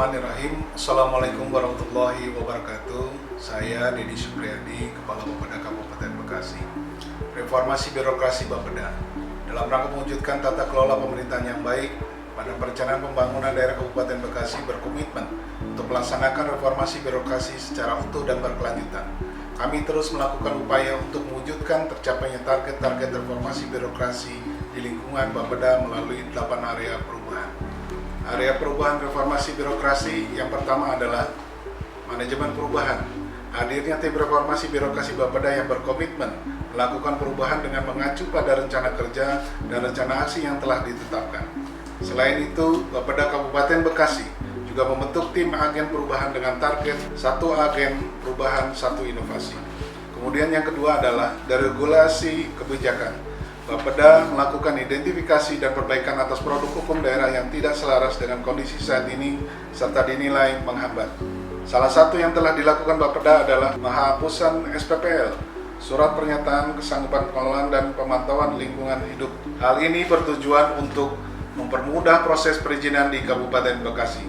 Bismillahirrahmanirrahim. Assalamualaikum warahmatullahi wabarakatuh. Saya Dedi Supriyadi, Kepala Bapeda Kabupaten Bekasi. Reformasi birokrasi Bapeda dalam rangka mewujudkan tata kelola pemerintahan yang baik, Badan Perencanaan Pembangunan Daerah Kabupaten Bekasi berkomitmen untuk melaksanakan reformasi birokrasi secara utuh dan berkelanjutan. Kami terus melakukan upaya untuk mewujudkan tercapainya target-target reformasi birokrasi di lingkungan Bapeda melalui 8 area perubahan. Area perubahan reformasi birokrasi yang pertama adalah manajemen perubahan. Hadirnya tim reformasi birokrasi Bapeda yang berkomitmen melakukan perubahan dengan mengacu pada rencana kerja dan rencana aksi yang telah ditetapkan. Selain itu, Bapeda Kabupaten Bekasi juga membentuk tim agen perubahan dengan target 1 agen perubahan 1 inovasi. Kemudian yang kedua adalah deregulasi kebijakan. Bapeda melakukan identifikasi dan perbaikan atas produk hukum daerah yang tidak selaras dengan kondisi saat ini serta dinilai menghambat. Salah satu yang telah dilakukan Bapeda adalah penghapusan SPPL, Surat Pernyataan Kesanggupan Pengelolaan dan Pemantauan Lingkungan Hidup. Hal ini bertujuan untuk mempermudah proses perizinan di Kabupaten Bekasi.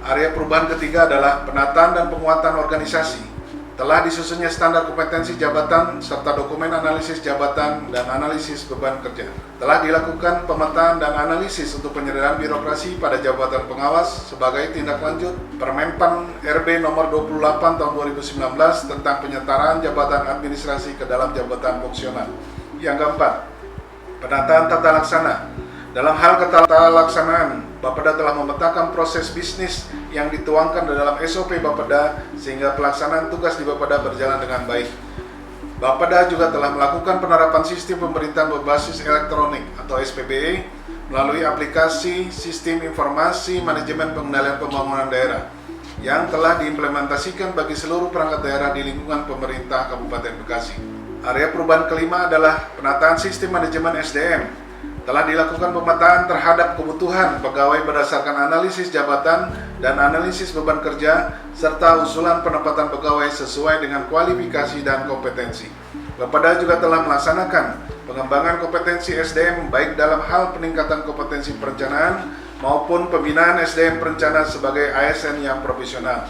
Area perubahan ketiga adalah penataan dan penguatan organisasi. Telah disusunnya standar kompetensi jabatan serta dokumen analisis jabatan dan analisis beban kerja. Telah dilakukan pemetaan dan analisis untuk penyederhanaan birokrasi pada jabatan pengawas sebagai tindak lanjut Permenpan RB nomor 28 tahun 2019 tentang penyetaraan jabatan administrasi ke dalam jabatan fungsional. Yang keempat, penataan tata laksana. Dalam hal tata laksanaan, Bapeda telah memetakan proses bisnis yang dituangkan dalam SOP Bapeda sehingga pelaksanaan tugas di Bapeda berjalan dengan baik. Bapeda juga telah melakukan penerapan sistem pemerintahan berbasis elektronik atau SPBE melalui aplikasi Sistem Informasi Manajemen Pengendalian Pembangunan Daerah yang telah diimplementasikan bagi seluruh perangkat daerah di lingkungan pemerintah Kabupaten Bekasi. Area perubahan kelima adalah penataan sistem manajemen SDM. Telah dilakukan pemetaan terhadap kebutuhan pegawai berdasarkan analisis jabatan dan analisis beban kerja, serta usulan penempatan pegawai sesuai dengan kualifikasi dan kompetensi. Bapeda juga telah melaksanakan pengembangan kompetensi SDM baik dalam hal peningkatan kompetensi perencanaan maupun pembinaan SDM perencana sebagai ASN yang profesional.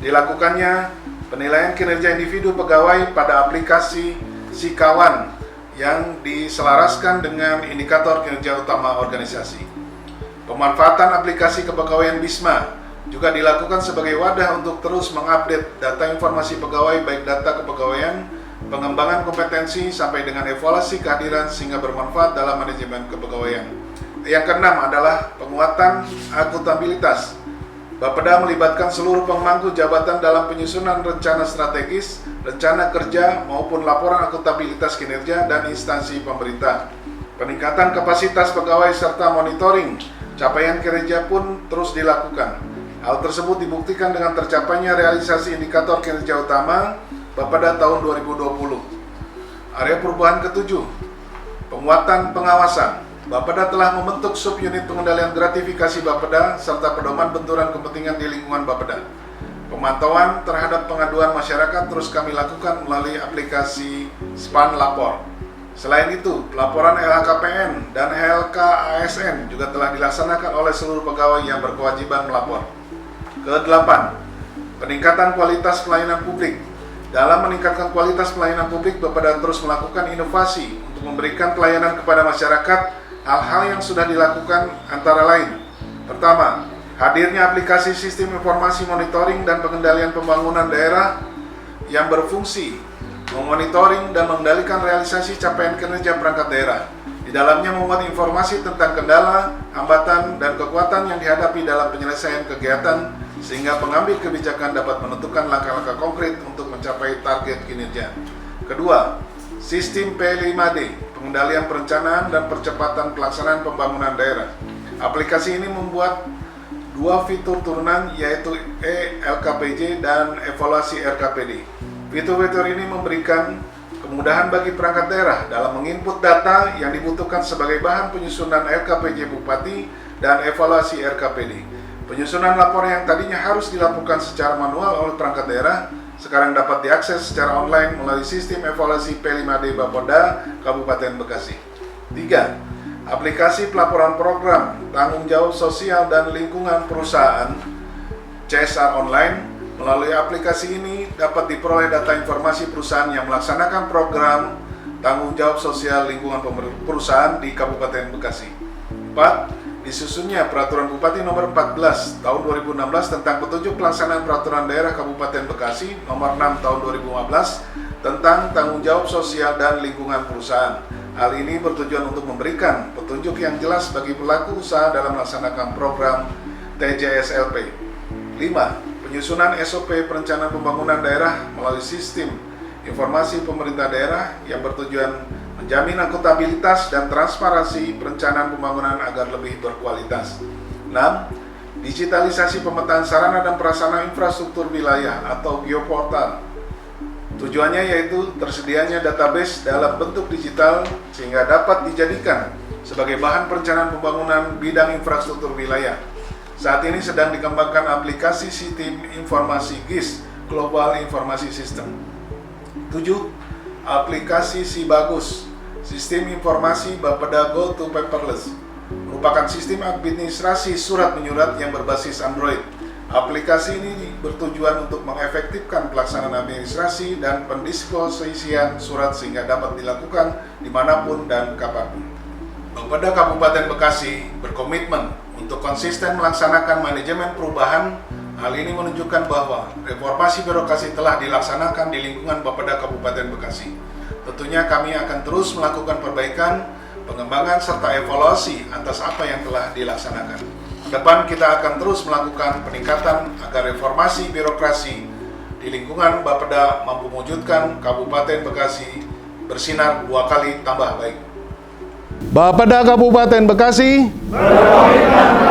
Dilakukannya penilaian kinerja individu pegawai pada aplikasi Sikawan yang diselaraskan dengan indikator kinerja utama organisasi. Pemanfaatan aplikasi kepegawaian BISMA juga dilakukan sebagai wadah untuk terus mengupdate data informasi pegawai baik data kepegawaian, pengembangan kompetensi sampai dengan evaluasi kehadiran sehingga bermanfaat dalam manajemen kepegawaian. Yang keenam adalah penguatan akuntabilitas. Bapeda melibatkan seluruh pemangku jabatan dalam penyusunan rencana strategis, rencana kerja maupun laporan akuntabilitas kinerja dan instansi pemerintah. Peningkatan kapasitas pegawai serta monitoring capaian kinerja pun terus dilakukan. Hal tersebut dibuktikan dengan tercapainya realisasi indikator kinerja utama Bapeda tahun 2020. Area perubahan ketujuh, penguatan pengawasan. Bapeda telah membentuk subunit pengendalian gratifikasi Bapeda serta pedoman benturan kepentingan di lingkungan Bapeda. Pemantauan terhadap pengaduan masyarakat terus kami lakukan melalui aplikasi Span Lapor. Selain itu, pelaporan LHKPN dan LKASN juga telah dilaksanakan oleh seluruh pegawai yang berkewajiban melapor. Kedelapan, peningkatan kualitas pelayanan publik. Dalam meningkatkan kualitas pelayanan publik, Bapeda terus melakukan inovasi untuk memberikan pelayanan kepada masyarakat. Hal-hal yang sudah dilakukan antara lain: pertama, hadirnya aplikasi sistem informasi monitoring dan pengendalian pembangunan daerah yang berfungsi memonitoring dan mengendalikan realisasi capaian kinerja perangkat daerah. Di dalamnya memuat informasi tentang kendala, hambatan, dan kekuatan yang dihadapi dalam penyelesaian kegiatan sehingga pengambil kebijakan dapat menentukan langkah-langkah konkret untuk mencapai target kinerja. Kedua, sistem P5D, pengendalian perencanaan dan percepatan pelaksanaan pembangunan daerah. Aplikasi ini membuat 2 fitur turunan yaitu LKPJ dan evaluasi RKPD. Fitur-fitur ini memberikan kemudahan bagi perangkat daerah dalam menginput data yang dibutuhkan sebagai bahan penyusunan LKPJ Bupati dan evaluasi RKPD. Penyusunan lapor yang tadinya harus dilakukan secara manual oleh perangkat daerah sekarang dapat diakses secara online melalui sistem evaluasi P5D Bapeda Kabupaten Bekasi. 3. Aplikasi pelaporan program, tanggung jawab sosial dan lingkungan perusahaan CSR online. Melalui aplikasi ini dapat diperoleh data informasi perusahaan yang melaksanakan program tanggung jawab sosial lingkungan perusahaan di Kabupaten Bekasi. 4. Disusunnya Peraturan Bupati Nomor 14 Tahun 2016 tentang petunjuk pelaksanaan Peraturan Daerah Kabupaten Bekasi Nomor 6 Tahun 2015 tentang tanggung jawab sosial dan lingkungan perusahaan. Hal ini bertujuan untuk memberikan petunjuk yang jelas bagi pelaku usaha dalam melaksanakan program TJSLP. 5. Penyusunan SOP perencanaan pembangunan daerah melalui sistem informasi pemerintah daerah yang bertujuan menjamin akuntabilitas dan transparansi perencanaan pembangunan agar lebih berkualitas. 6. Digitalisasi pemetaan sarana dan prasarana infrastruktur wilayah atau geoportal. Tujuannya yaitu tersedianya database dalam bentuk digital sehingga dapat dijadikan sebagai bahan perencanaan pembangunan bidang infrastruktur wilayah. Saat ini sedang dikembangkan aplikasi sistem informasi GIS, Global Informasi System. 7. Aplikasi SIBagus, Sistem Informasi Bapeda Go to Paperless, merupakan sistem administrasi surat menyurat yang berbasis Android. Aplikasi ini bertujuan untuk mengefektifkan pelaksanaan administrasi dan pendisposisian surat sehingga dapat dilakukan dimanapun dan kapanpun. Bapeda Kabupaten Bekasi berkomitmen untuk konsisten melaksanakan manajemen perubahan. Hal ini menunjukkan bahwa reformasi birokrasi telah dilaksanakan di lingkungan Bapeda Kabupaten Bekasi. Tentunya kami akan terus melakukan perbaikan, pengembangan, serta evaluasi atas apa yang telah dilaksanakan. Ke depan kita akan terus melakukan peningkatan agar reformasi birokrasi di lingkungan Bapeda mampu mewujudkan Kabupaten Bekasi bersinar 2 kali tambah baik. Bapeda Kabupaten Bekasi berkomitmen